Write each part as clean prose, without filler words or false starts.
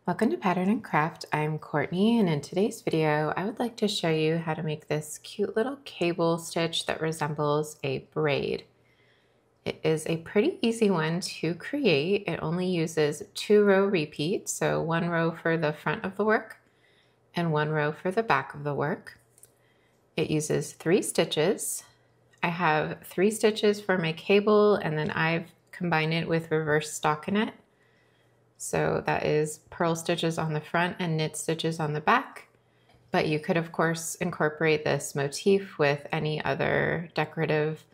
Welcome to Pattern and Craft. I'm Courtney, and in today's video I would like to show you how to make this cute little cable stitch that resembles a braid. It is a pretty easy one to create. It only uses 2-row repeats, so 1 row for the front of the work and 1 row for the back of the work. It uses 3 stitches. I have 3 stitches for my cable, and then I've combined it with reverse stockinette. So that is purl stitches on the front and knit stitches on the back. But you could, of course, incorporate this motif with any other decorative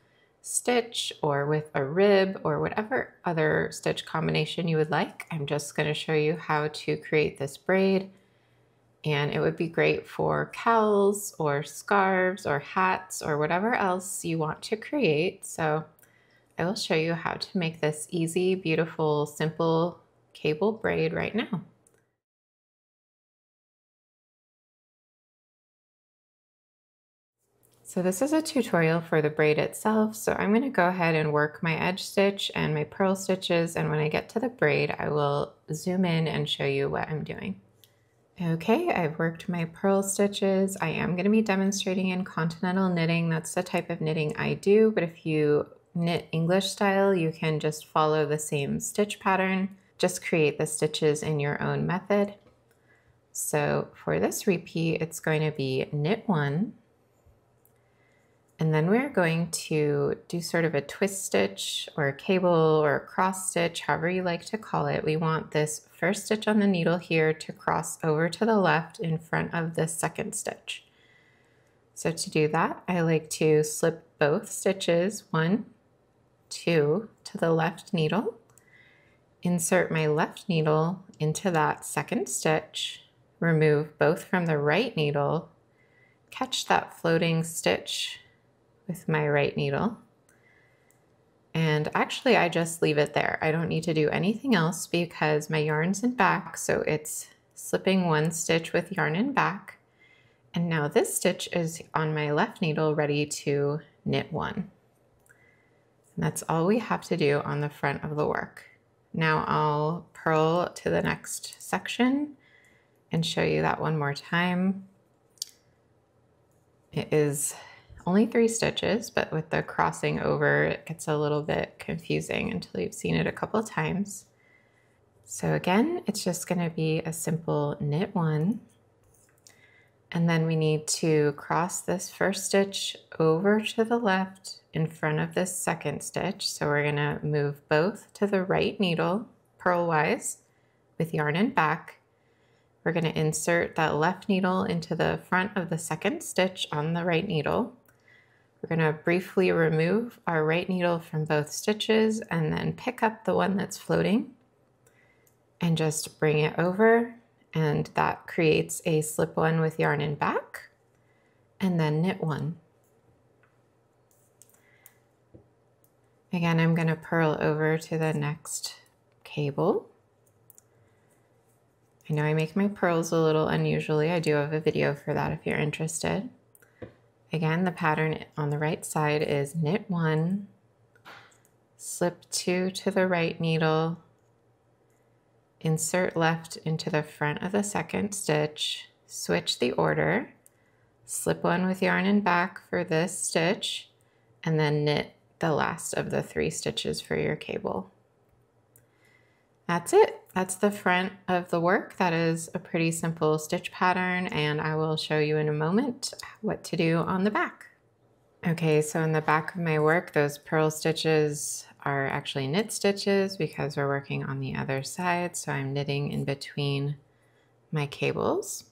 stitch or with a rib or whatever other stitch combination you would like. I'm just going to show you how to create this braid. And it would be great for cowls or scarves or hats or whatever else you want to create. So I will show you how to make this easy, beautiful, simple cable braid right now. So this is a tutorial for the braid itself, so I'm going to go ahead and work my edge stitch and my purl stitches, and when I get to the braid I will zoom in and show you what I'm doing. Okay, I've worked my purl stitches. I am going to be demonstrating in continental knitting. That's the type of knitting I do, but if you knit English style you can just follow the same stitch pattern. Just create the stitches in your own method. So for this repeat, it's going to be knit 1, and then we're going to do sort of a twist stitch or a cable or a cross stitch, however you like to call it. We want this first stitch on the needle here to cross over to the left in front of the second stitch. So to do that, I like to slip both stitches, 1, 2, to the left needle. Insert my left needle into that second stitch, remove both from the right needle, catch that floating stitch with my right needle, and actually I just leave it there. I don't need to do anything else because my yarn's in back, so it's slipping 1 stitch with yarn in back, and now this stitch is on my left needle ready to knit 1. And that's all we have to do on the front of the work. Now I'll purl to the next section and show you that one more time. It is only 3 stitches, but with the crossing over, it gets a little bit confusing until you've seen it a couple of times. So again, it's just going to be a simple knit 1. And then we need to cross this first stitch over to the left in front of this second stitch. So we're going to move both to the right needle, purlwise, with yarn in back. We're going to insert that left needle into the front of the second stitch on the right needle. We're going to briefly remove our right needle from both stitches and then pick up the one that's floating and just bring it over, and that creates a slip 1 with yarn in back, and then knit 1. Again, I'm going to purl over to the next cable. I know I make my purls a little unusually. I do have a video for that if you're interested. Again, the pattern on the right side is knit 1, slip 2 to the right needle, insert left into the front of the second stitch, switch the order, slip 1 with yarn in back for this stitch, and then knit the last of the 3 stitches for your cable. That's it. That's the front of the work. That is a pretty simple stitch pattern, and I will show you in a moment what to do on the back. Okay, so in the back of my work, those purl stitches are actually knit stitches because we're working on the other side, so I'm knitting in between my cables.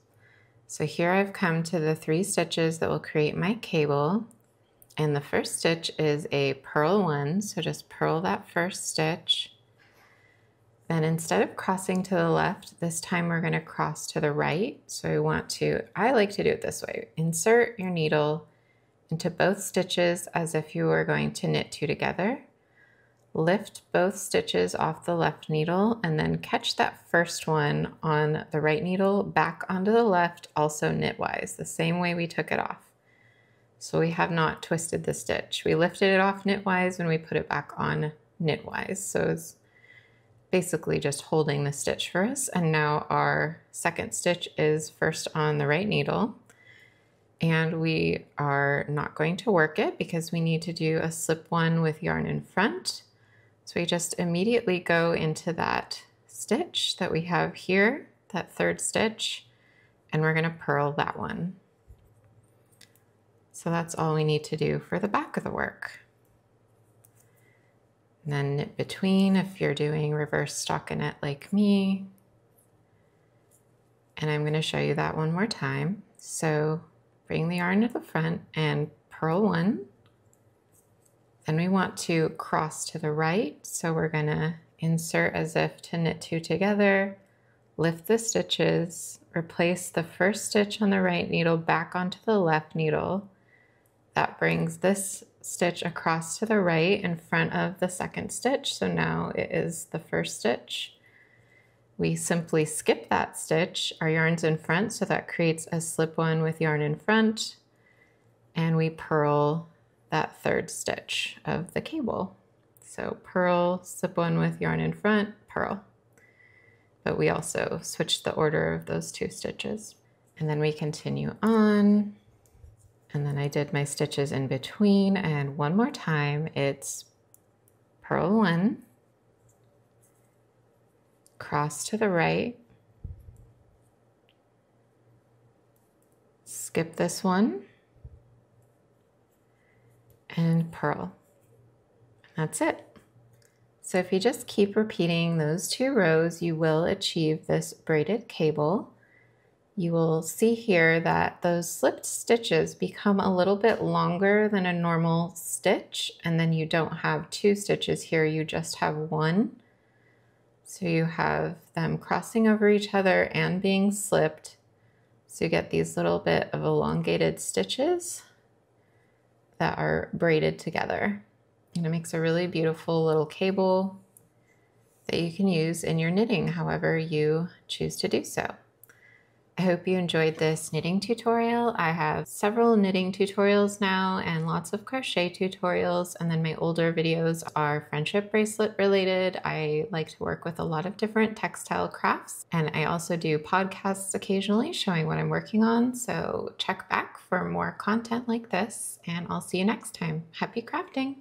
So here I've come to the 3 stitches that will create my cable, and the first stitch is a purl 1, so just purl that first stitch. Then instead of crossing to the left, this time we're going to cross to the right. So I like to do it this way. Insert your needle into both stitches as if you were going to knit 2 together. Lift both stitches off the left needle and then catch that first one on the right needle back onto the left, also knitwise, the same way we took it off. So we have not twisted the stitch. We lifted it off knitwise when we put it back on knitwise. So it's basically just holding the stitch for us. And now our second stitch is first on the right needle. And we are not going to work it because we need to do a slip one with yarn in front. So we just immediately go into that stitch that we have here, that third stitch, and we're gonna purl that one. So that's all we need to do for the back of the work. And then knit between if you're doing reverse stockinette like me. And I'm gonna show you that one more time. So bring the yarn to the front and purl one. Then we want to cross to the right. So we're gonna insert as if to knit two together, lift the stitches, replace the first stitch on the right needle back onto the left needle. That brings this stitch across to the right in front of the second stitch. So now it is the first stitch. We simply skip that stitch. Our yarn's in front, so that creates a slip one with yarn in front. And we purl that third stitch of the cable. So purl, slip one with yarn in front, purl. But we also switched the order of those two stitches. And then we continue on. And then I did my stitches in between, and one more time, it's purl one, cross to the right, skip this one, and purl. That's it. So if you just keep repeating those two rows, you will achieve this braided cable. You will see here that those slipped stitches become a little bit longer than a normal stitch, and then you don't have two stitches here, you just have one. So you have them crossing over each other and being slipped. So you get these little bit of elongated stitches that are braided together. And it makes a really beautiful little cable that you can use in your knitting however you choose to do so. I hope you enjoyed this knitting tutorial. I have several knitting tutorials now and lots of crochet tutorials, and then my older videos are friendship bracelet related. I like to work with a lot of different textile crafts, and I also do podcasts occasionally showing what I'm working on, so check back for more content like this, and I'll see you next time. Happy crafting!